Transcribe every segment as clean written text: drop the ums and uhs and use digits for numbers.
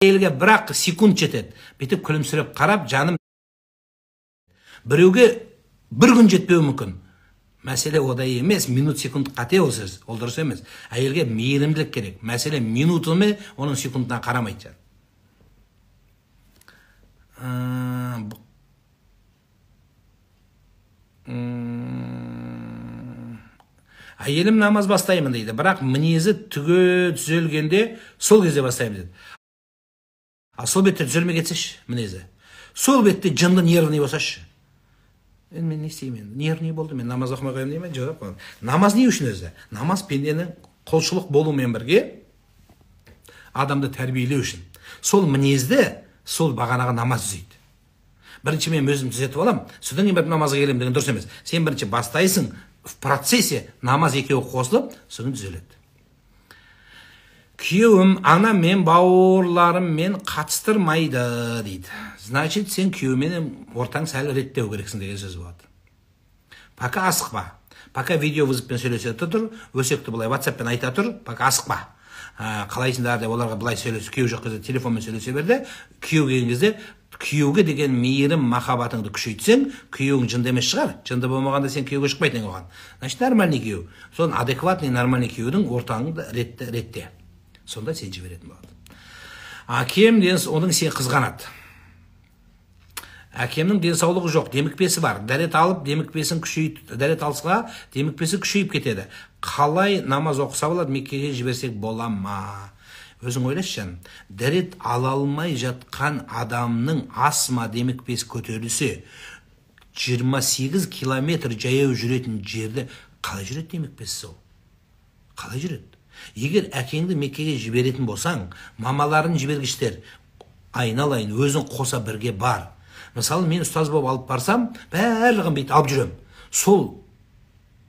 Әйелге бірақ секунд жетеді. Бүйтіп күлімсіреп қарап, жаным, біреуге бір күн жетпеуі мүмкін. Мәселе одай емес, минут секунд қате ол сөз, ол дұрыс емес. Әйелге мейірімділік керек. Мәселе минуты ме, оның секундына қарамайды. Әйелім намаз бастаймын дейді, бірақ мінезі түге түзелгенде сол кезде бастаймын дейді. А сол бетте түзелмей кетсеші мінезі. Сол бетте жынды нервный болсашы. Мен не істеймін? Нервный болды, мен намаз оқымай қоямын деймін, жоқ. Намаз не үшін өзі? Намаз пенденің құлшылық болумен бірге адамды тәрбиелеу үшін. Сол мінезді, сол бағанаға намаз түзейді. Бірінші мен өзім түзетіп алам, содан кейін намазға келемін деген дұрыс емес. Сен бірінші бастайсың, в процессе намаз екеуі қосылып, содан түзеледі. Күйеуім, анам мен бауырларым мен қатыстырмайды дейді. Значит, сен күйеумен ортаң сәл реттеу керексің деген сөз болады. Пока асықпа. Пока видео вызовпен сөйлеседі тұр, өсекті бұлай WhatsAppпен айта тұр, пока асықпа. Қалайсыңдар деп оларға бұлай сөйлесе, күйеу жоқ кезде телефонмен сөйлесе берді. Күйеу келген кезде күйеуге деген мейірім, махаббатыңды күшейтсең, күйеуің жынды емес шығар. Жынды болмағанда сен күйеуге шықпайтын оған. Значит, нормальный күйеу. Соны адекватный, нормальный күйеудің ортаңды ретте. Сонда сен жіберетін болады. Әкем оның сен қызғанады. Әкемнің денсаулығы жоқ, демікпесі бар. Дәрет алып, демікпесін күшейіп, дәрет алсыға, демікпесі күшейіп кетеді. Қалай намаз оқыса болады, Меккеге жіберсек бола ма? Өзің ойлашы жан, дәрет ала алмай жатқан адамның астма демікпесі көтерілсе, 28 километр жаяу жүретін жерде қалай жүреді демікпесі сол? Қалай жүреді? Егер әкеңді Меккеге жіберетін болсаң, мамаларын жібергіштер, айналайын, өзің қоса бірге бар. Мысалы, мен ұстаз болып алып барсам, барлығын бейт алып жүрем. Сол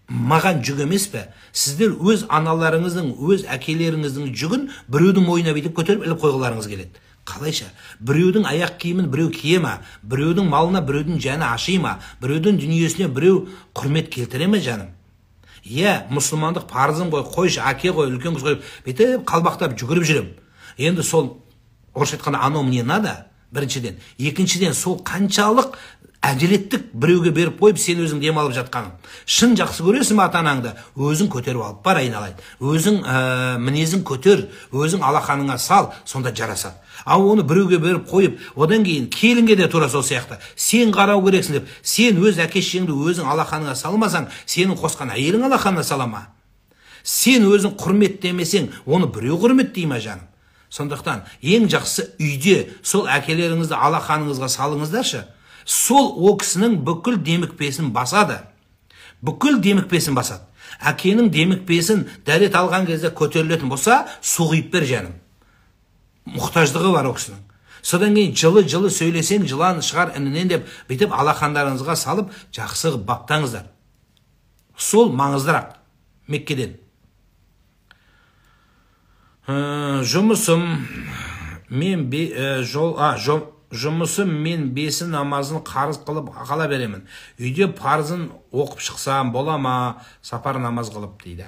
маған жүк емес пе? Сіздер өз аналарыңыздың, өз әкелеріңіздің жүгін біреудің мойнына бейтіп көтеріп іліп қойғыларыңыз келеді. Қалайша? Біреудің аяқ киімін біреу кие ма? Біреудің малына біреудің жаны аши ма? Біреудің дүниесіне біреу құрмет келтіре ме жаным? Мұсылмандық парызым ғой, қойшы, әке ғой, үлкен қыз қойып, бейтіп қалбақтап жүгіріп жүрем. Енді сол орысша айтқанда анау мне надо, біріншіден. Екіншіден, сол қаншалық әділеттік біреуге беріп қойып, сен өзің демалып жатқаның. Шын жақсы көресің ата-анаңды, өзің көтеріп алып бар айналайын. Өзің мінезің көтер, өзің алақаныңа сал, сонда жарасады. Ал оны біреуге беріп қойып, одан кейін келінге де тура сол сияқты. Сен қарау керексің деп, сен өз әке-шешеңді өзің алақаныңа салмасаң, сенің қосқан әйелің алақанына салама. Сен өзің құрметтемесең, оны біреу құрметтей ма жаным? Сондықтан ең жақсы үйде сол әкелеріңізді алақаныңызға салыңыздаршы. Сол о кісінің бүкіл демікпесін басады. Бүкіл демікпесін басады. Әкенің демікпесін дәрет алған кезде көтерілетін болса, суғиып бер жаным. Мұқтаждығы бар о кісінің. Содан кейін жылы-жылы сөйлесең, жылан шығар інінен деп, бейтіп алақандарыңызға салып, жақсы баптаңыздар. Сол маңыздырақ Меккеден. Жұмысым мен бесі намазын қарыз қылып қала беремін. Үйде парызын оқып шықсам бола ма, сапар намаз қылып дейді.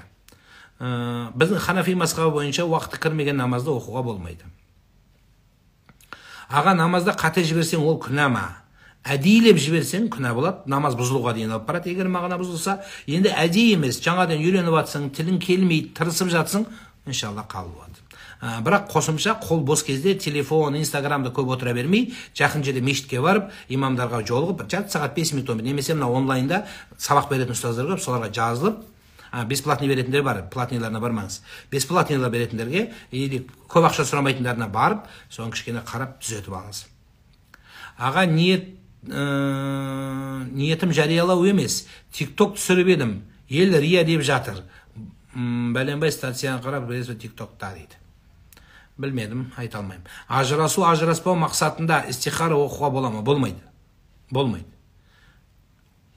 Біздің Ханафи мазхабы бойынша уақыты кірмеген намазды оқуға болмайды. Аға, намазда қате жіберсең ол күнә ма? Әдейілеп жіберсең күнә болады, намаз бұзылуға дейін алып барады. Егер мағына бұзылса, енді әдейі емес, жаңадан үйреніп жатсың, тілің келмейді, тырысып жатсың, иншалла қабыл болады. Бірақ қосымша қол бос кезде телефон, инстаграмда көп отыра бермей, жақын жерде мешітке барып, имамдарға жолығып, жарты сағат 5 минут немесе мына онлайнда сабақ беретін ұстаздар көп, соларға жазылып, бесплатный беретіндер бар, платныйларына бармаңыз. Бесплатныйлар беретіндерге, или көп ақша сұрамайтындарына барып, соны кішкене қарап түзетіп алыңыз. Аға, ниетім жариялау емес, тикток түсіріп едім, ел рия деп жатыр. Бәленбай статьяны қарап, білесіз тиктокта дейді. Білмедім, айта алмайым. Ажырасу, ажыраспау мақсатында истихара оқуға бола ма? Болмайды. Болмайды.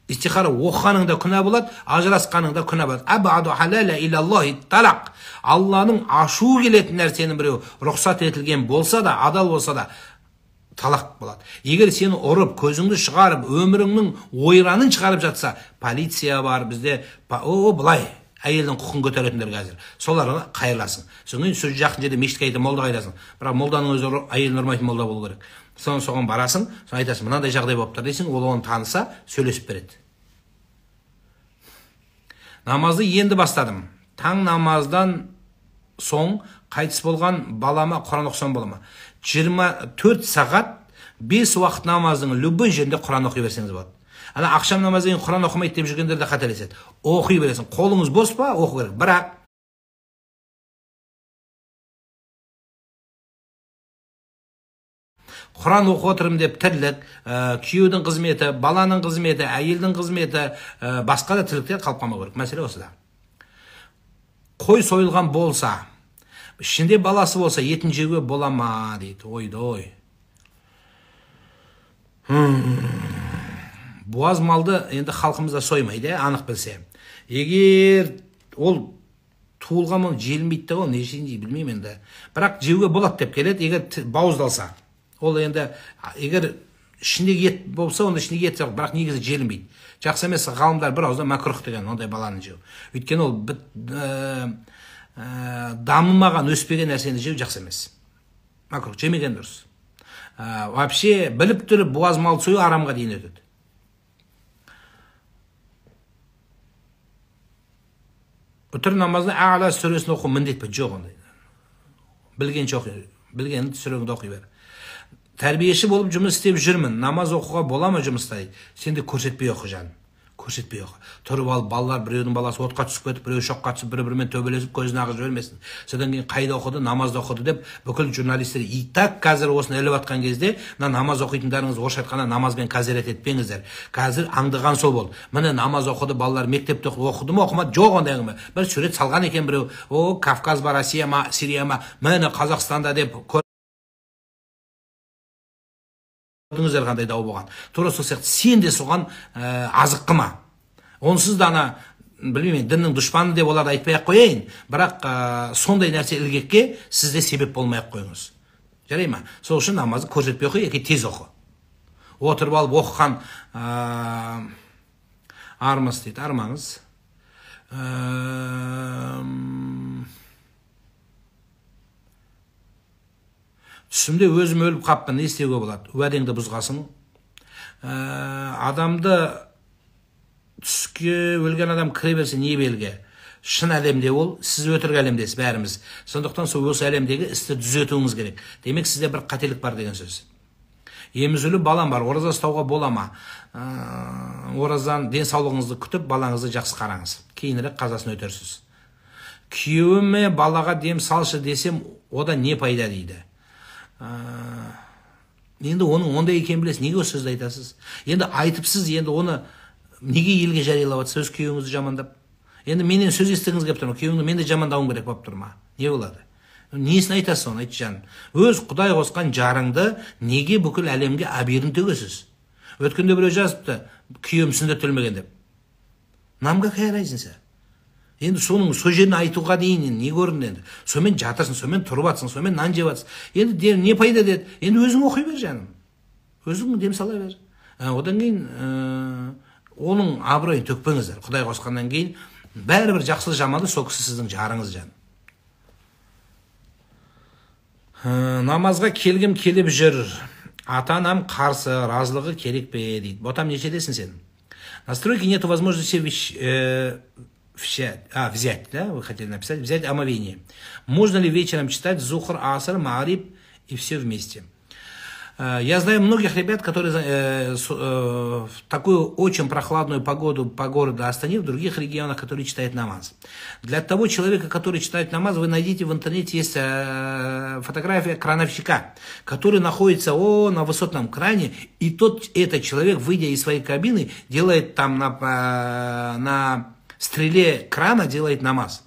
Истихара оқығаныңда күнә болады, ажырасқаныңда күнә болады. Абаду халала илаллахи талақ. Алланың ашу келетін нәрсенің біреу рұқсат етілген болса да, адал болса да, талақ болады. Егер сені ұрып, көзіңді шығарып, өміріңнің ойранын шығарып жатса, полиция бар бізде, бұлай, әйелдің құқын көтеретіндер қазір. Соларға қайырласың. Содан кейін сөз жақын жерде мешітке айтып молдаға айтасың. Бірақ молданың өзі әйелін ұрмайтын молда болу керек. Соған барасың, соны айтасың, мынандай жағдай болып тұр дейсің, ол оны таныса, сөйлесіп береді. Намазды енді бастадым. Таң намаздан соң қайтыс болған балама Құран оқысам бола ма? 24 сағат 5 уақыт намаздың любой жерінде Құран оқи берсеңіз болады. Ана ақшам намаздан кейін Құран оқымайды деп жүргендер де қателеседі. Оқи бересің. Қолыңыз бос па? Оқу керек. Бірақ Құран оқып отырмын деп тірлік, күйеудің қызметі, баланың қызметі, әйелдің қызметі, басқа да тірліктер қалып қалмау керек. Мәселе осыда. Қой сойылған болса, ішінде баласы болса, етін жеуге бола ма дейді. Ой. Буаз малды енді халқымызда соймайды, анық білсе. Егер ол туылған ол желінбейді, ол не жейін білмеймін енді. Бірақ жеуге болады деп келеді, егер бауыздалса. Ол енді, егер ішіндегі ет болса, онда ішіндегі ет жоқ, бірақ негізі желінбейді. Жақсы емес, ғалымдар бір ауыздан макрух деген, ондай баланы жеу. Өйткені ол дамымаған, өспеген нәрсені жеу жақсы емес. Макрух, жемеген дұрыс. Вообще, біліп тұрып, буаз мал сою арамға дейін өтеді. Үтір намазында А'ла сүресін оқу міндет пе? Жоқ ондай. Білгенше оқи, білгенін сүреңді оқи бер. Тәрбиеші болып жұмыс істеп жүрмін. Намаз оқуға бола ма жұмыста дейді. Сен де көрсетпей оқы жаным. Көрсетпей оқы. Тұрып алып балалар біреудің баласы отқа түсіп кетіп, біреу шоққа түсіп, бір-бірімен төбелесіп, көзін ағыз жібермесін. Содан кейін қайда оқыды, намазда оқыды деп бүкіл журналистер и так қазір осыны іліп атқан кезде, намаз оқитындарыңыз орысша айтқанда намазбен қазірет етпеңіздер. Қазір аңдыған сол болды. Міне намаз оқыды, балалар мектепте оқыды ма, оқымады, жоқ ондай әңгіме. Бір сурет салған екен біреу. О, Кавказ ба, Россия ма, Сирия ма, міне Қазақстанда деп көрдіңіздер қандай дау болған. Тура сол сияқты сен де соған азық қылма. Онсыз да ана, білмеймін, діннің дұшпаны деп оларды айтпай-ақ қояйын, бірақ сондай нәрсе ілгекке сізде себеп болмай-ақ қойыңыз. Жарай ма? Сол үшін намазды көрсетпей оқы, яки тез оқы. Отырып алып оқыған армыз дейді, армаңыз. Түсімде өзім өліп қаппын, не істеуге болады? Уәдеңді бұзғасың. Адамды түске өлген адам кіре берсе не белгі? Шын әлемде ол, сіз өтірік әлемдесіз бәріміз. Сондықтан сол осы әлемдегі істі түзетуіңіз керек. Демек сізде бір қателік бар деген сөз. Емізулі балам бар, ораза ұстауға бола ма? Оразан денсаулығыңызды күтіп, балаңызды жақсы қараңыз. Кейінірек қазасын өтерсіз. Күйеуіме балаға дем салшы десем, ода не пайда дейді. Енді оның ондай екен білесіз, неге осы сөзді айтасыз? Енді айтыпсыз, енді оны неге елге жариялап сөз күйеуіңізді жамандап? Енді менен сөз естігіңіз келіп тұр ма? Күйеуіңді мен де жамандауым керек болып тұр ма? Не болады? Несін айтасыз оны, айтшы жаным? Өз Құдай қосқан жарыңды неге бүкіл әлемге аберін төгесіз? Өткенде біреу жазыпты, күйеуім сүндеттелмеген деп. Намға қайрайсың сен? Енді соның сол жерін айтуға дейін не көрінді енді? Сомен жатырсың, сомен тұрып атсың, сомен нан жеп атсың. Енді не пайда деді? Енді өзің оқи бер жаным. Өзің дем сала бер. Одан кейін оның абыройын төкпеңіздер. Құдай қосқаннан кейін бәрібір жақсылы жаманды сол кісі сіздің жарыңыз жаным. Намазға келгім келіп жүр. Ата-анам қарсы, разылығы керек пе дейді. Ботам нешедесің сен? Настройки нету возможности взять, да, вы хотели написать, взять омовение. Можно ли вечером читать Зухр, Аср, Маариб и все вместе? Я знаю многих ребят, которые в такую очень прохладную погоду по городу Астане, в других регионах, которые читают намаз. Для того человека, который читает намаз, вы найдите в интернете, есть фотография крановщика, который находится на высотном кране, и этот человек, выйдя из своей кабины, делает там на стреле крана делает намаз.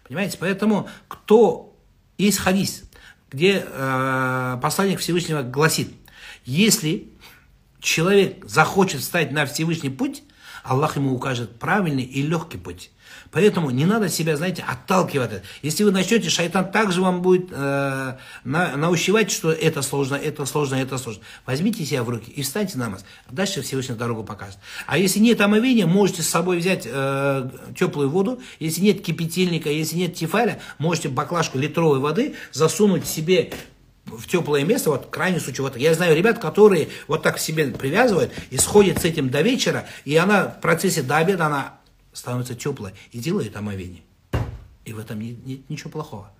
Понимаете? Поэтому есть хадис, где посланник Всевышнего гласит, если человек захочет встать на Всевышний путь, Аллах ему укажет правильный и легкий путь. Поэтому не надо себя, знаете, отталкивать. Если вы начнете, шайтан также вам будет наущевать, что это сложно, это сложно, это сложно. Возьмите себя в руки и встаньте на намаз. Дальше Всевышний дорогу покажет. А если нет омовения, можете с собой взять теплую воду. Если нет кипятильника, если нет тефаля, можете баклажку литровой воды засунуть себе в теплое место, вот крайний случай, вот я знаю ребят, которые вот так себе привязывают и сходят с этим до вечера, и она в процессе до обеда, она становится теплой и делает омовение. И в этом нет ничего плохого.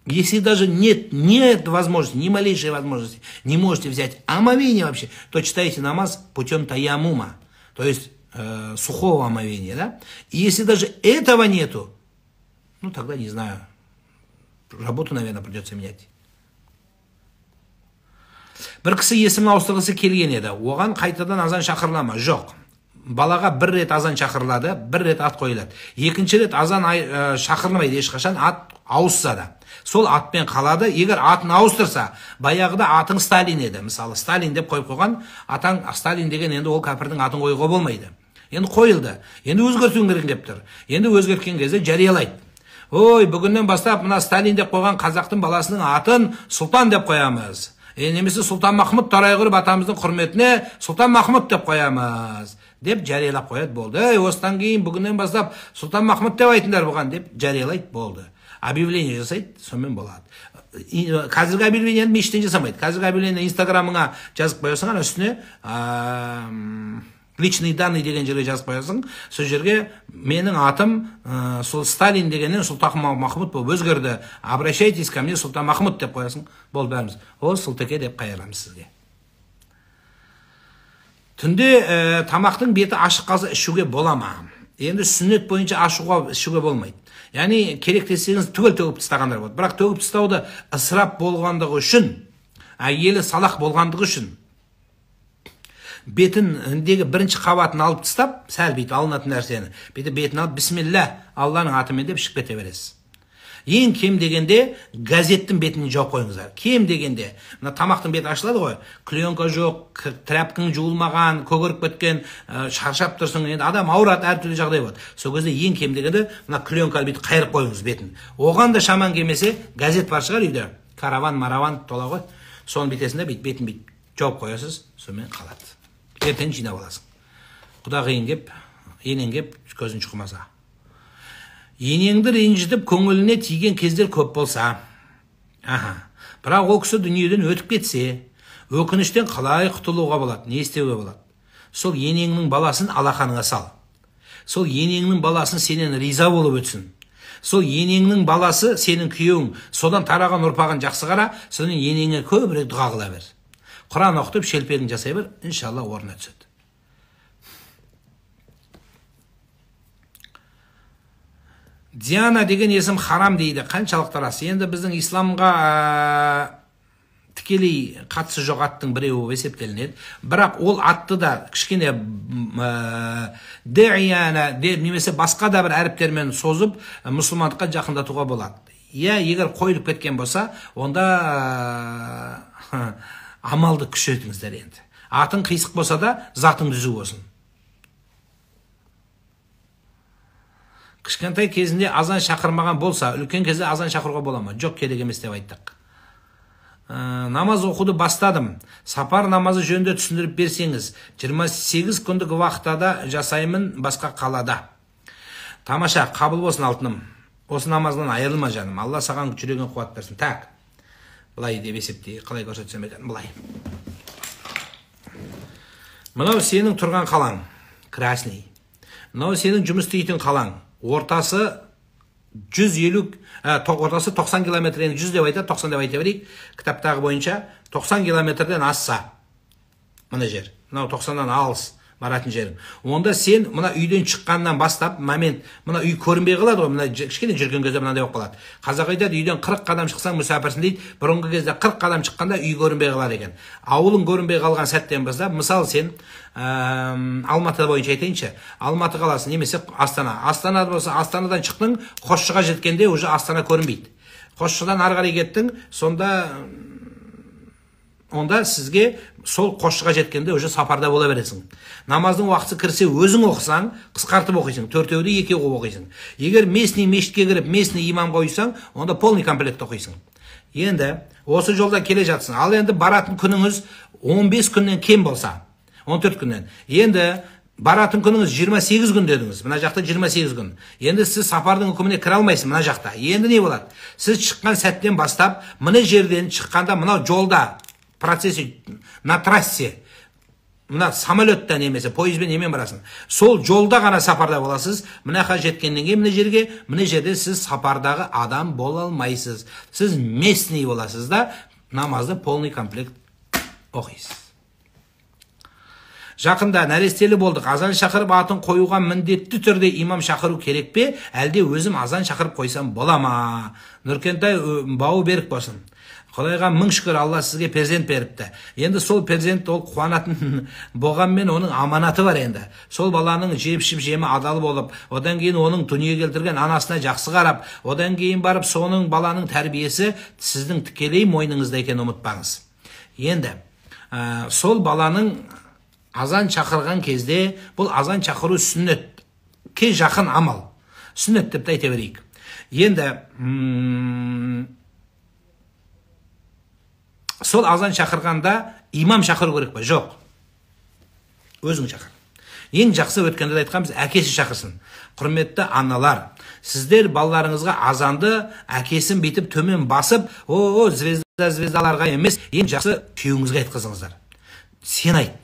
Если даже нет возможности, ни малейшей возможности, не можете взять омовение вообще, то читайте намаз путем таямума, то есть сухого омовения, да? И если даже этого нету, ну тогда не знаю, работу, наверное, придется менять. Бір кісі есімін ауыстырғысы келген еді. Оған қайтадан азан шақырыла ма? Жоқ. Балаға бір рет азан шақырылады, бір рет ат қойылады. Екінші рет азан шақырылмайды ешқашан, ат ауысса да. Сол атпен қалады. Егер атын ауыстырса, баяғыда атың Сталин еді. Мысалы, Сталин деп қойып қойған, атаң Сталин деген енді ол кәпірдің атын қоюға болмайды. Енді қойылды. Енді өзгертуің керек деп тұр. Енді өзгерткен кезде жариялайды. Ой, бүгіннен бастап мына Сталин деп қойған қазақтың баласының атын Сұлтан деп қоямыз. Немесе Сұлтан Махмұд Торайғыров атамыздың құрметіне Сұлтан Махмұд деп қоямыз. Деп жариялап қояды болды. Осыдан кейін бүгіннен бастап Сұлтан Махмұд деп айтыңдар бұған деп жариялайды болды. Объявление жасайды, сонымен болады. Қазіргі объявлениені мешіттен жасамайды. Қазіргі объявлениені инстаграмыңа жазып қоясың, ана үстіне личный данный деген жерге жазып қоясың. Сол жерге менің атым сол Сталин дегеннен Сұлтан Махмұд болып өзгерді. Обращайтесь ко мне Сұлтан Махмұд деп қоясың. Болды бәріміз. О, Сұлтеке деп қайырамыз сізге. Түнде тамақтың беті ашық қалса ішуге бола ма? Енді сүннет бойынша ішуге болмайды. Яғни керек десеңіз түгел төгіп тастағандар болады. Бірақ төгіп тастауды ысырап болғандығы үшін, әйелі салақ болғандығы үшін бетіндегі бірінші қабатын алып тастап, сәл бейт алынатын нәрсені, бетін алып, бисмилля, Алланың атымен деп ішіп кете бересіз. Ең кем дегенде газеттің бетін жауып қойыңыздар. Кем дегенде, мына тамақтың беті ашылады ғой, клеенка жоқ, тряпкаң жуылмаған, көгеріп кеткен, шаршап тұрсың, енді адам ауырады, әртүрлі жағдай болады. Сол кезде ең кем дегенде мына клеенка бетін қайырып қойыңыз бетін. Оған да шаман келмесе, газет бар шығар үйде, караван, мараван тола ғой. Соның бетесінде бетін жауып қоясыз, сонымен қалады. Ертең жинап аласың. Құда қиын кеп, енең кеп, көзін шұқымаса. Енеңді ренжітіп, көңіліне тиген кездер көп болса, бірақ ол кісі дүниеден өтіп кетсе, өкініштен қалай құтылуға болады, не істеуге болады? Сол енеңнің баласын алақаныңа сал. Сол енеңнің баласын сенен риза болып өтсін. Сол енеңнің баласы сенің күйеуің, содан тараған ұрпағын жақсы қара, содан енеңе көбірек дұға қыла бер. Құран оқытып, шелпегін жасай бер, иншалла орнына түседі. Диана деген есім харам дейді. Қаншалықты рас? Енді біздің исламға тікелей қатысы жоқ аттың біреуі есептелінеді. Бірақ ол атты да кішкене дияна немесе басқа да бір әріптермен созып мұсылмандыққа жақындатуға болады. Егер қойылып кеткен болса, онда амалды күшейтіңіздер енді. Атың қисық болса да, затың түзу болсын. Кішкентай кезінде азан шақырмаған болса, үлкен кезде азан шақыруға бола ма? Жоқ, керек емес деп айттық. Намаз оқуды бастадым. Сапар намазы жөнінде түсіндіріп берсеңіз, 28 күндік уақытта жасаймын басқа қалада. Тамаша, қабыл болсын алтыным. Осы намаздан айырылма жаным. Алла саған жүрегін қуат берсін. Так. Былай деп есепте, қалай көрсетсем екен, былай. Мынау сенің тұрған қалаң, красный. Мынау сенің жұмыс істейтін қалаң. Ортасы 90 километр, 100 деп айтады, 90 деп айта берейік. Кітаптағы бойынша 90 километрден асса. Мына жер. Мынау 90-дан алыс баратын жерім. Онда сен мына үйден шыққаннан бастап, момент, мына үй көрінбей қалады ғой, мына кішкене жүрген кезде мынандай болып қалады. Қазақ айтады, үйден 40 қадам шықсаң мүсәпірсің дейді. Бұрынғы кезде 40 қадам шыққанда үй көрінбей қалады екен. Ауылың көрінбей қалған сәттен бастап, мысалы сен Алматы бойынша айтайыншы, Алматы қаласы немесе Астана. Астана болса, Астанадан шықтың, Қосшыға жеткенде, уже Астана көрінбейді. Қосшыдан ары қарай кеттің, сонда 20 километр, 30 километр онда сізге сол қошқыға жеткенде уже сапарда бола бересің. Намаздың уақыты кірсе өзің оқысаң, қысқартып оқисың, төртеуді екі қылып оқисың. Егер местный мешітке кіріп, местный имам қойсаң, онда полный комплект оқисың. Енді осы жолда келе жатсың. Ал енді баратын күніңіз 15 күннен кем болса, 14 күннен. Енді баратын күніңіз 28 күн дедіңіз. Мына жақта 28 күн. Енді сіз сапардың үкіміне кіре алмайсың мына жақта. Енді не болады? Сіз шыққан сәттен бастап, мына жерден шыққанда, мына жолда, процессе, на трассе, мына самолетта немесе пойызбен немен барасың. Сол жолда ғана сапарда боласыз. Мынақа жеткеннен кейін мына жерде сіз сапардағы адам бола алмайсыз. Сіз местный боласыз да, намазды полный комплект оқисыз. Жақында нәрестелі болдық. Азан шақырып атын қоюға міндетті түрде имам шақыру керек пе? Әлде өзім азан шақырып қойсам бола ма? Нұркентай бауы берік болсын. Құдайға мың шүкір, Алла сізге перзент беріпті. Енді сол перзент ол қуанатын болғанмен оның аманаты бар енді. Сол баланың жемі адал болып, одан кейін оның дүние келтірген анасына жақсы қарап, одан кейін барып соның баланың тәрбиесі сіздің тікелей мойныңызда екенін ұмытпаңыз. Енді сол баланың азан шақырған кезде, бұл азан шақыру сүннетке жақын амал. Сүннет деп айта берейік. Енді сол азан шақырғанда имам шақыру керек па? Жоқ. Өзің шақыр. Ең жақсы өткенде айтқанбыз, әкесі шақырсын. Құрметті аналар, сіздер балаларыңызға азанды әкесін бейтіп төмен басып, звездаларға емес, ең жақсы күйеуіңізге айтқызыңыздар. Сен айт.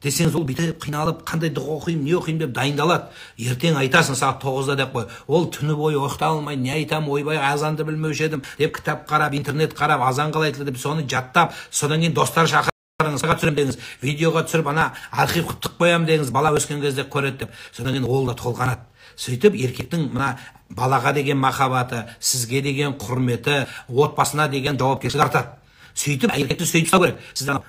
Десеңіз, ол бүйтіп қиналып, қандай дұға оқимын, не оқимын деп дайындалады. Ертең айтасың сағат 9-да деп қой. Ол түні бойы ұйықтай алмай, не айтам, ойбай азанды білмеуші едім деп кітап қарап, интернет қарап, азан қалай айтылды деп соны жаттап, содан кейін достар шақырыңыз, түсірем деңіз, видеоға түсіріп, ана архив тық қоям деңіз, бала өскен кезде көреді деп. Содан кейін ол да толғанады. Сөйтіп еркектің мына балаға деген махаббаты, сізге деген құрметі, отбасына деген жауапкершілік артады. Сөйтіп, еркекті сөйтіп ұстау керек. Сізді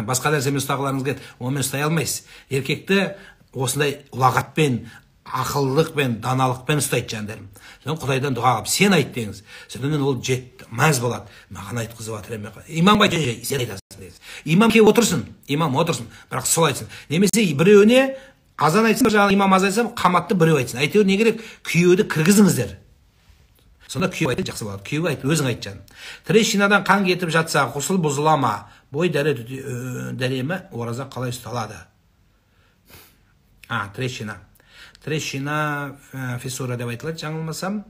басқа нәрсемен ұстағыларыңыз келеді, онымен ұстай алмайсыз. Еркекті осындай ұлағатпен, ақыллықпен, даналықпен ұстайды жандарым. Содан Құдайдан дұға алып, сен айт деңіз. Содан ол мәз болады. Маған айтқызып жатыр еме. Имам айтып, сен айтасың деңіз. Имам келіп отырсын, имам отырсын, бірақ сол айтсын. Немесе біреуіне азан айтсын, жаңағы имам аз айтса, қаматты біреу айтсын. Әйтеуір не керек? Күйеуді кіргізіңіздер. Сонда күйеу айтып жақсы болады. Күйеу айтып, өзің айт жаным. Трещинадан қан кетіп жатса, ғұсыл бұзыла ма? Бой дәремі ораза қалай ұсталады? Трещина. Трещина фиссура деп айтылады, жаңылмасам.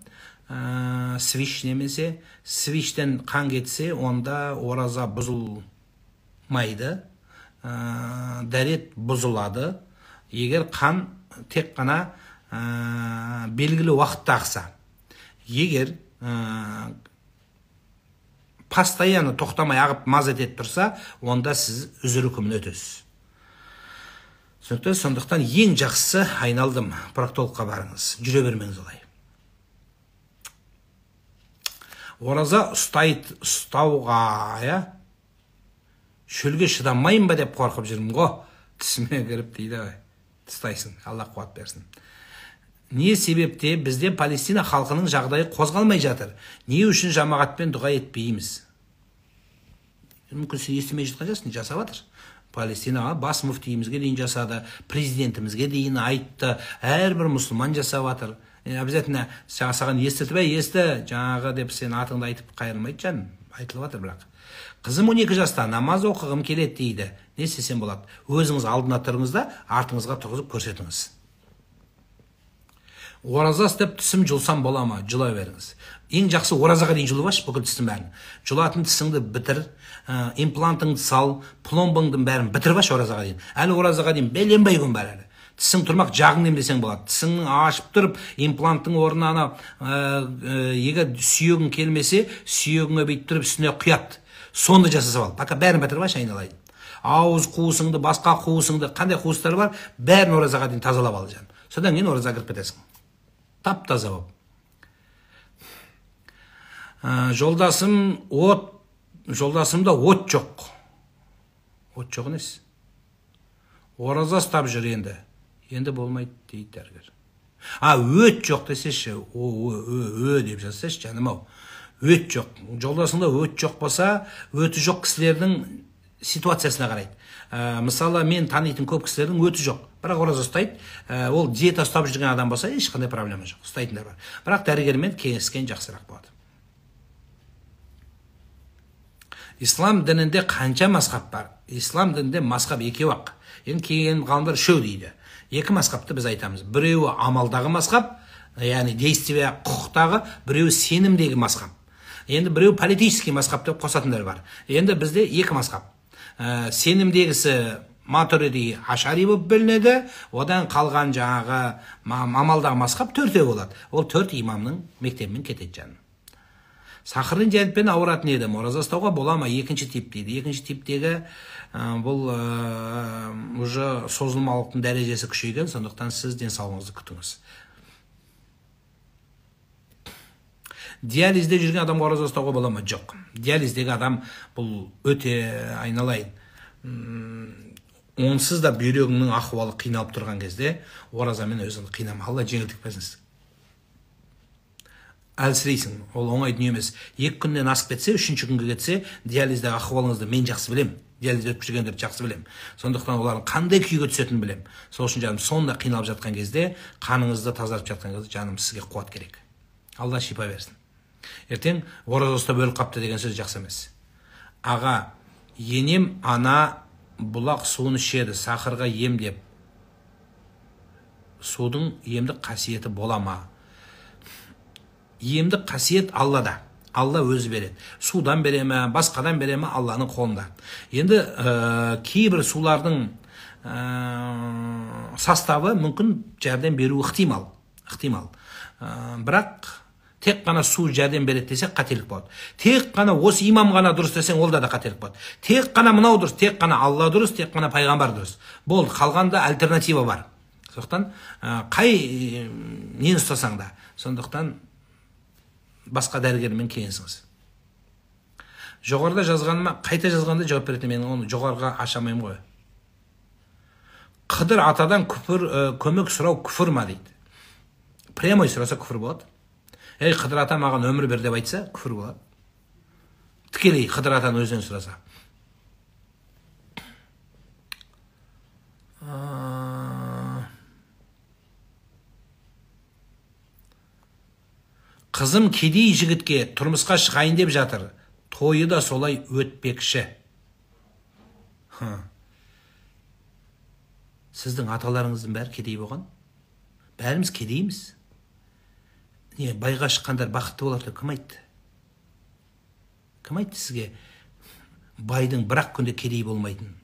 Свиш немесе, свиштен қан кетсе, онда ораза бұзылмайды. Дәрет бұзылады. Егер қан тек қана белгілі уақытта ақса. Егер постоянно тоқтамай ағып маз етіп тұрса, онда сіз үзір үкімін өтесіз. Сондықтан ең жақсысы айналдым, проктологқа барыңыз, жүре бермеңіз олай. Ораза ұстауға, шөлге шыдамайын ба деп қорқып жүрмін ғой, түсіме кіріп дейді, ұстайсың, Алла қуат берсін. Не себепте бізде Палестина халқының жағдайы қозғалмай жатыр? Не үшін жамағатпен дұға етпейміз? Мүмкін сен естімей жатқан жасың, жасап жатыр. Палестинаға бас мүфтиімізге дейін жасады, президентімізге дейін айтты, әрбір мұсылман жасап жатыр. Обязательно саған естіртіп, есті, жаңағы деп сен атыңды айтып қайырмайды жаным, айтылып жатыр бірақ. Қызым 12 жаста, намаз оқығым келеді дейді. Не істесем болады? Өзіңіз алдына тұрыңыз да, артыңызға тұрғызып көрсетіңіз. Ораза істеп тісім жұлсам бола ма? Жұла беріңіз. Ең жақсы оразаға дейін жұлып аш, бүкіл тістің бәрін. Жұлатын тісіңді бітір, имплантыңды сал, пломбыңдың бәрін бітіріп аш оразаға дейін. Әлі оразаға дейін бәленбай күн бар әлі. Тісің тұрмақ жағың демдесең болады. Тісіңнің ашып тұрып, импланттың орнына егер сүйегің келмесе, сүйегіңе бейт тұрып үстіне құяды. Сонды жасасып ал. Пока бәрін бітіріп аш, айналайын. Ауыз қуысыңды, басқа қуысыңды, қандай қуыстар бар, бәрін оразаға дейін тазалап ал жан. Содан кейін оразаға кіріп кетесің. Тап-таза болып. Жолдасымда от жоқ. От жоқ емес. Ораза ұстап жүр енді. Енді болмайды дейді дәрігер. Өт жоқ десеші, деп жазсаш жаным ау. өт жоқ. Жолдасыңда өт жоқ болса, өті жоқ кісілердің ситуациясына қарайды. Мысалы, мен танитын көп кісілердің өті жоқ, бірақ ораза ұстайды. Ол диета ұстап жүрген адам болса, ешқандай проблема жоқ, ұстайтындар бар. Бірақ дәрігермен кеңескен жақсырақ болады. Ислам дінінде қанша мазхаб бар? Ислам дінінде мазхаб екеу-ақ. Енді кейін ғалымдар үшеу дейді. Екі мазхабты біз айтамыз. Біреуі амалдағы мазхаб, яғни действие құқықтағы, біреуі сенімдегі мазхаб. Енді біреу политический мазхаб деп қосатындар бар. Енді бізде екі мазхаб. Сенімдегісі Матуриди, Ашари болып бөлінеді, одан қалған жаңағы амалдағы мазхаб төртеу болады. Ол төрт имамның мектебімен кетеді жаным. Сахарный диабетпен ауыратын едім, ораза ұстауға бола ма? Екінші тип дейді. Екінші типтегі бұл уже созылмалықтың дәрежесі күшейген, сондықтан сіз денсаулығыңызды күтіңіз. Диализде жүрген адамға ораза ұстауға бола ма? Жоқ. Диализдегі адам бұл өте айналайын. Онсыз да бүйрегіңнің ахуалы қиналып тұрған кезде оразамен өзіңді қинама. Алла жеңілдік берсін. Әлсірейсің, ол оңай дүние емес. 2 күннен асып кетсе, 3-ші күнге кетсе, диализдегі ахуалыңызды мен жақсы білем. Диализде өтіп жүргендерді жақсы білем. Сондықтан олардың қандай күйге түсетінін білем. Сол үшін жаным, сонда қиналып жатқан кезде, қаныңызды тазартып жатқан кезде, жаным, сізге қуат керек. Алла шипа берсін. Ертең ораза ұстап өліп қапты деген сөз жақсы емес. Аға, енем ана бұлақ суын ішеді, сахарға ем деп. Судың емдік қасиеті бола ма? Емдік қасиет Аллада. Алла өзі береді. Судан бере ме, басқадан бере ме, Алланың қолында. Енді кейбір сулардың составы мүмкін жәрдем беру ықтимал. Бірақ тек қана су жәрдем береді десек қателік болады. Тек қана осы имам ғана дұрыс десең, олда да қателік болады. Тек қана мынау дұрыс, тек қана Алла дұрыс, тек қана пайғамбар дұрыс. Болды, қалғанда альтернатива бар. Сондықтан қай нені ұстасаң да, сондықтан басқа дәрігермен кеңесіңіз. Жоғарыда жазғаныма, қайта жазғанда жауап беретін, мен оны жоғарыға ашамаймын ғой. Қыдыр атадан көмек сұрау күфір ма дейді. Прямой сұраса күфір болады. Қыдыр ата маған өмір бер деп айтса, күфір болады. Тікелей Қыдыр атаны өзінен сұраса. Қызым кедей жігітке тұрмысқа шығайын деп жатыр. Тойы да солай өтпекші. Сіздің аталарыңыздың бәрі кедей болған? Бәріміз кедейміз. Не, байға шыққандар бақытты болар деп кім айтты? Кім айтты сізге байдың бір-ақ күнде кедей болмайтын?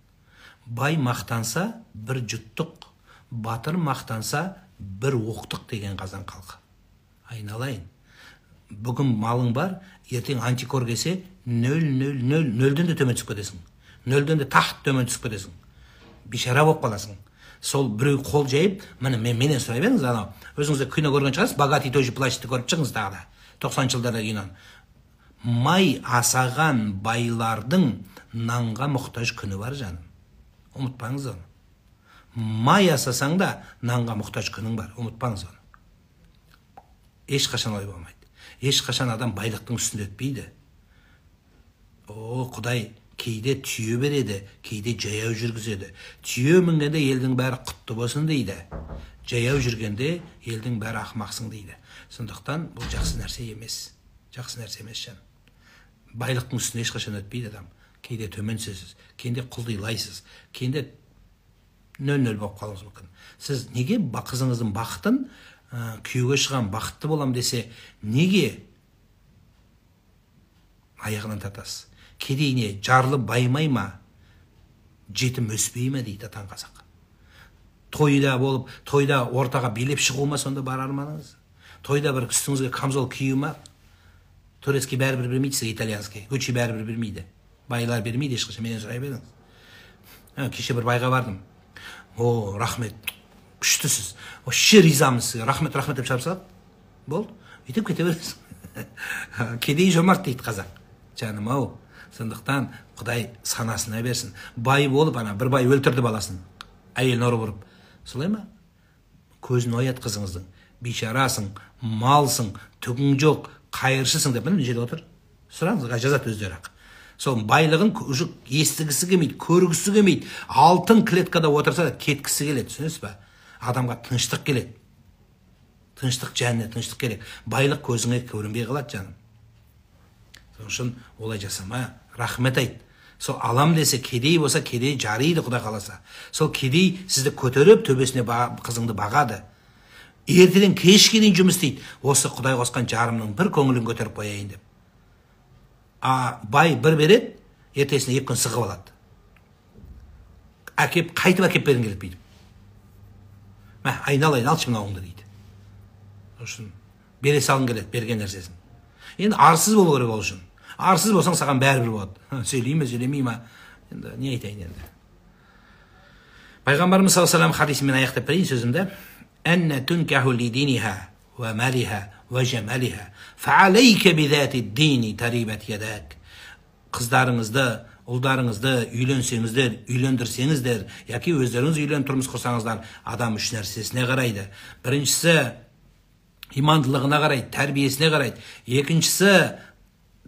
Бай мақтанса бір жұттық, батыр мақтанса бір оқтық деген қазан қалқы. Айналайын. Бүгін малың бар, ертең антикор келсе, 0,0,0,0-ден де төмен түсіп кетесің. 0-ден де тахт төмен түсіп кетесің. Бишара болып қаласың. Сол біреу қол жайып, менен сұрай беріңіз, анау. Өзіңізде кино көрген шығарсыз, «Богатый тоже плачет»-ті көріп шығыңыз тағы да. 90 жылдарда киноны. Май асаған байлардың нанға мұқтаж күні бар, жаным. Ұмытпаңыз оны. Май асасаң да нанға мұқтаж күнің бар, ұмытпаңыз оны. Ешқашан ой болмайды. Ешқашан адам байлықтың үстінде өтпейді. Құдай кейде түйе береді, кейде жаяу жүргізеді. Түйе мінгенде елдің бәрі құтты болсын дейді. Жаяу жүргенде елдің бәрі ақымақсың дейді. Сондықтан бұл жақсы нәрсе емес. Жақсы нәрсе емес жан. Байлықтың үстінде ешқашан өтпейді адам. Кейде төменсіз, кейде құлдилайсыз, кейде 0-0 болып қалуыңыз мүмкін. Сіз неге қызыңыздың бақытын күйеуге шығам, бақытты болам десе, неге аяғынан тартасыз? Кедейіне жарлы баймай ма, жетім өспей ма дейді атаң қазақ. Тойда болып, тойда ортаға билеп шығу ма сонда бар арманыңыз? Тойда бір үстіңізге камзол кию ма? Турецкий бәрібір бермейді сізге, итальянский. Гуччи бәрібір бермейді. Байлар бермейді ешқашан, менен сұрай беріңіз. Кеше бір байға бардым. Рахмет. Күштісіз. Вообще ризамыз сізге. Рахмет деп шарып салады. Болды. Өйтіп кете бересіз. Кедей жомарт дейді қазақ. Жаным ау. Сондықтан Құдай санасына берсін. Бай болып, бір бай өлтірді баласын. Әйелін ұрып ұрып. Солай ма? Көзін оят қызыңыздың. Бейшарасың, малсың, түгің жоқ, қайыршысың деп мына жерде отыр. Сұраңыз, жазады өздері ақ. Сол байлығын уже естігісі келмейді, көргісі келмейді. Алтын клеткада отырса да кеткісі келеді, түсінесіз ба? Адамға тыныштық келеді. Тыныштық жанына, тыныштық керек. Байлық көзіңе көрінбей қалады, жаным. Сол үшін олай жасама, рахмет айт. Сол алам десе, кедей болса, кедей жарайды, Құдай қаласа. Сол кедей сізді көтеріп, төбесіне қызыңды бағады. Ертеден кешке дейін жұмыс істейді. Осы Құдай қосқан жарымның бір көңілін көтеріп қояйын деп. Бай бір береді, ертесіне 2 күн сығып алады. Қайтып әкеп берін келіп дейді. Айналайын, алшы мынауыңды дейді. Үшін бере салын келеді, берген нәрсесін. Енді арсыз болу керек ол үшін. Арсыз болсаң саған бәрібір болады. Сөйлей ме, сөйлемей ме? Енді не айтайын енді. Пайғамбарымыз саллаллаху алейхи ва саллям хадисімен аяқтап берейін сөзімді. Әнне түнкәху лидиниха ва малиха ва жамалиха фаалейке бидати дини тарибат ядак. Қыздарыңызды, ұлдарыңызды үйленсеңіздер, үйлендірсеңіздер, яки өздеріңіз үйленіп тұрмыс құрсаңыздар, адам 3 нәрсесіне қарайды. Біріншісі имандылығына қарайды, тәрбиесіне қарайды. Екіншісі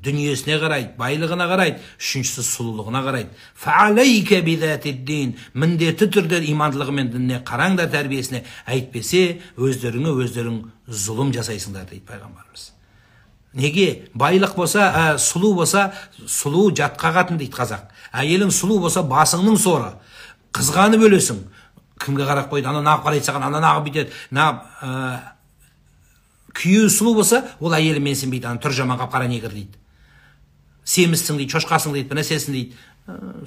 дүниесіне қарайды, байлығына қарайды. Үшіншісі сұлулығына қарайды. Фаалейке бидатиддин. Міндетті түрде имандылығы мен дініне қараңдар, тәрбиесіне. Әйтпесе өздерің зұлым жасайсыңдар дейді пайғамбарымыз. Неге? Байлық болса, сұлу болса, сұлу жатқа қатын дейді қазақ. Әйелің сұлу болса, басыңның соры. Қызғанып өлесің. Кімге қарап қойды? Ана нағып қарайды саған, ана нағып бүйтеді. Күйеуі сұлу болса, ол әйелі менсінбейді, ана түр жаман қап қара негір дейді. Семізсің дейді, шошқасың дейді, бір нәрсесің дейді.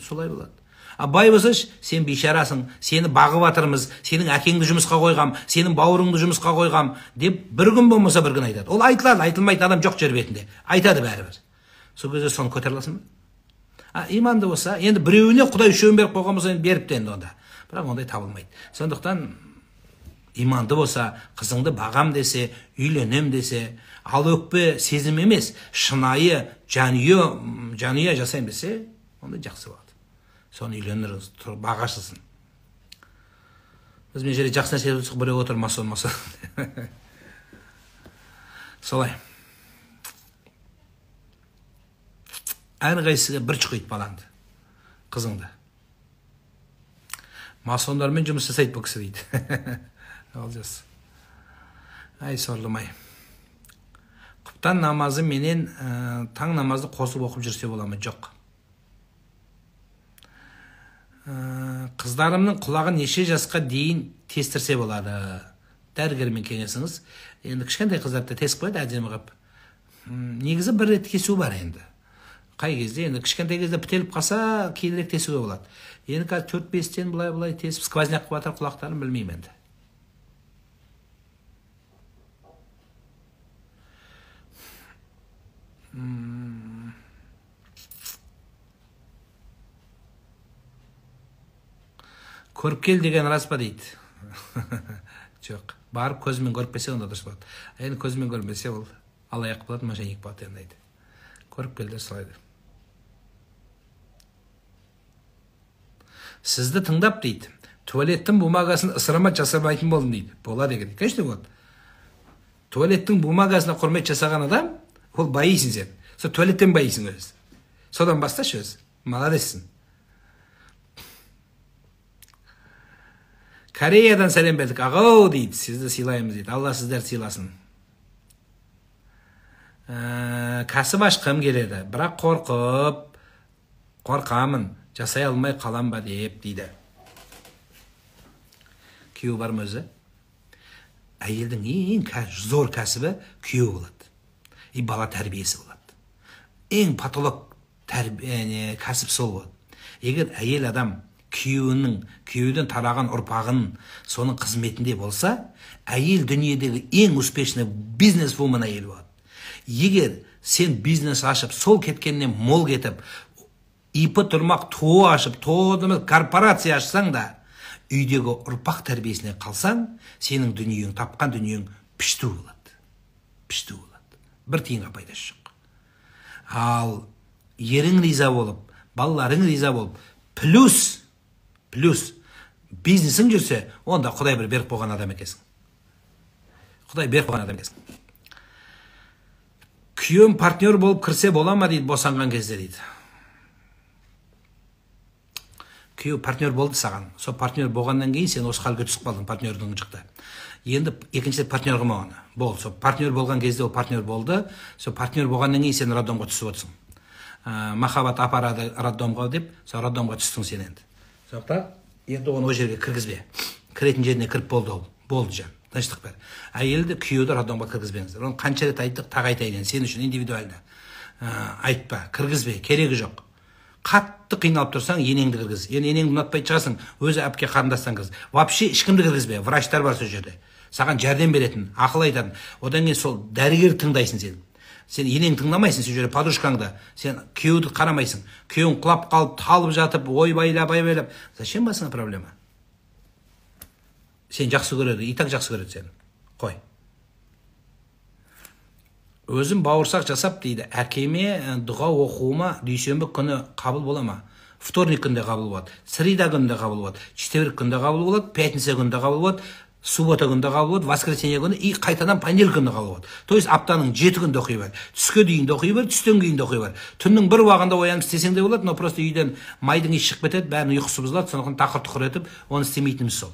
Солай болады. Бай болсаш, сен бейшарасың, сені бағып жатырмыз, сенің әкеңді жұмысқа қойғам, сенің бауырыңды жұмысқа қойғам деп бір күн болмаса бір күн айтады. Ол айтылады, айтылмайтын адам жоқ жер бетінде. Айтады бәрібір. Сол кезде соны көтере аласың ба? Иманды болса, енді біреуіне Құдай 3-еуін беріп қойған болса, енді беріпті енді онда. Бірақ ондай табылмайды. Сондықтан иманды болса, қызыңды бағам десе, үйленем десе, ал өкпе сезім емес, шынайы, жанұя жасайым десе, онда жақсы болады. Соны үйленіріңіз, бағашысын. Біз мен жерде жақсы нәрсе өтсік, біреу отыр, масон. Солай. Әрқайсыға бір чұқиды балаңды, қызыңды. Масондармен жұмыс жасайды бұл кісі дейді. Ал жас. Ай, сорлымай. Құптан намазы менен таң намазды қосып оқып жүрсе бола ма? Жоқ. Қыздарымның құлағын неше жасқа дейін тестірсе болады? Дәрігермен кеңесіңіз. Енді кішкентай қыздарды тесіп қойды, әдемі қып. Негізі бір рет кесу бар енді. Қай кезде? Енді кішкентай кезде бітеліп қалса, кейінірек тесуге болады. Енді қазір 4-5-тен бұлай тесіп, сквозняк қып жатыр құлақтарын, білмеймін енді. Көріп кел деген рас па дейді. Жоқ. Барып көзімен көріп келсе, онда дұрыс болады. Енді көзімен көрмесе, ол алаяқ болады, мошенник болады енді. Көріп келдер солайды. Сізді тыңдап дейді. Туалеттің бумагасын ысырама жасамайтын болдым дейді. Болады екен. Конечно болады. Туалеттің бумагасына құрмет жасаған адам, ол байисың сен. Сол туалеттен байисың өзі. Содан басташы өзі. Молодецсің. Кореядан сәлем бердік. Ағау дейді, сізді сыйлаймыз дейді. Алла сіздерді сыйласын. Кәсіп ашқым келеді, бірақ қорқамын, жасай алмай қалам ба деп дейді. Күйеу бар ма өзі? Әйелдің ең зор кәсібі күйеу болады. И бала тәрбиесі болады. Ең патолог кәсіп сол болады. Егер әйел адам күйеуден тараған ұрпағын соның қызметінде болса, әйел дүниедегі ең успешный бизнес-вумен әйел болады. Егер сен бизнес ашып, сол кеткеннен мол кетіп, ипі тұрмақ туы ашып, корпорация ашсаң да, үйдегі ұрпақ тәрбиесіне қалсаң, сенің дүниең, тапқан дүниең пішті болады. Пішті болады. Бір тиынға пайдасы жоқ. Ал ерің риза болып, балаларың риза болып, плюс бизнесің жүрсе, онда Құдай бір беріп қойған адам екенсің. Құдай беріп қойған адам екенсің. Күйеуім партнер болып кірсе бола ма дейді, босанған кезде дейді. Күйеу партнер болды саған. Сол партнер болғаннан кейін сен осы халге түсіп қалдың, партнердің шықты. Енді екінші партнер қылма оны. Болды. Сол партнер болған кезде ол партнер болды. Сол партнер болғаннан кейін сен роддомға түсіп отырсың. Махаббат апарады роддомға деп, сол роддомға түстің сен енді. Сондықтан енді оны о жерге кіргізбе. Кіретін жеріне кіріп болды ол. Болды жан. Тыныштық бер. Әйелді күйеуді роддомға кіргізбеңіздер. Оны қанша рет айттық, тағы айтайын. Сен үшін индивидуалды. Айтпа, кіргізбе, керегі жоқ. Қатты қиналып тұрсаң, енеңді кіргіз. Енді енеңді ұнатпай шығасың, өзі әпке қарындастан кіргіз. Вообще ешкімді кіргізбе. Врачтар бар сол жерде. Саған жәрдем беретін, ақыл айтатын. Одан кейін сол дәрігер тыңдайсың сен. Сен енең тыңдамайсың, сол жерде подружкаңды. Сен күйеуді қарамайсың. Күйеуің құлап қалып, талып жатып, ойбайлап. Зачем басыңа проблема? Сен жақсы көреді, и так жақсы көреді сені. Қой. Өзім бауырсақ жасап дейді, әкеме дұға оқуыма дүйсенбі күні қабыл бола ма? Вторник күнде қабыл болады, среда күнде қабыл болады, четверг күнде қабыл болады, пятница күнде қабыл болады, суббота күнде қабыл болады, воскресенье күні и қайтадан понедельник күнде қабыл болады. То есть аптаның 7 күнде оқи бер. Түске дейін де оқи бер, түстен кейін де оқи бер. Түннің бір уақытында оянып істесең де болады, но просто үйден майдың иісі шығып кетеді, бәрінің ұйқысы бұзылады, сондықтан тақыр-тұқыр етіп, оны істемейтініміз сол.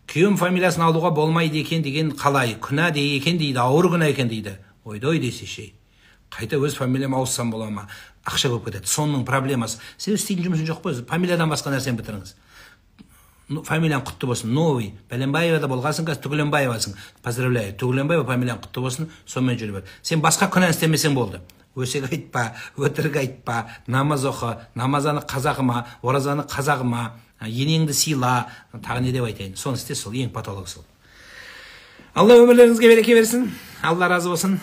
Күйеуім фамилиясын алуға болмайды екен деген қалай? Күнә дей екен дейді, ауыр күнә екен дейді. Ойдой десешей. Қайта өз фамилиям ауыссам бола ма? Ақша көп кетеді. Сонның проблемасы. Сен істейтін жұмысың жоқ қой. Фамилиядан басқа нәрсені бітіріңіз. Фамилияң құтты болсын. Новый. Бәленбаевада болғасың, қазір Түгіленбаевасың. Поздравляю. Түгіленбаева фамилияң құтты болсын. Сонымен жүріп бер. Сен басқа күнә істемесең болды. Өсек айтпа, өтірік айтпа, намаз оқы, намазаны қазағыма, оразаны қазағыма, енеңді сыйла, тағы не деп айтайын. Соны істе, сол ең патологы сол. Алла өмірлеріңізге береке берсін. Алла разы болсын.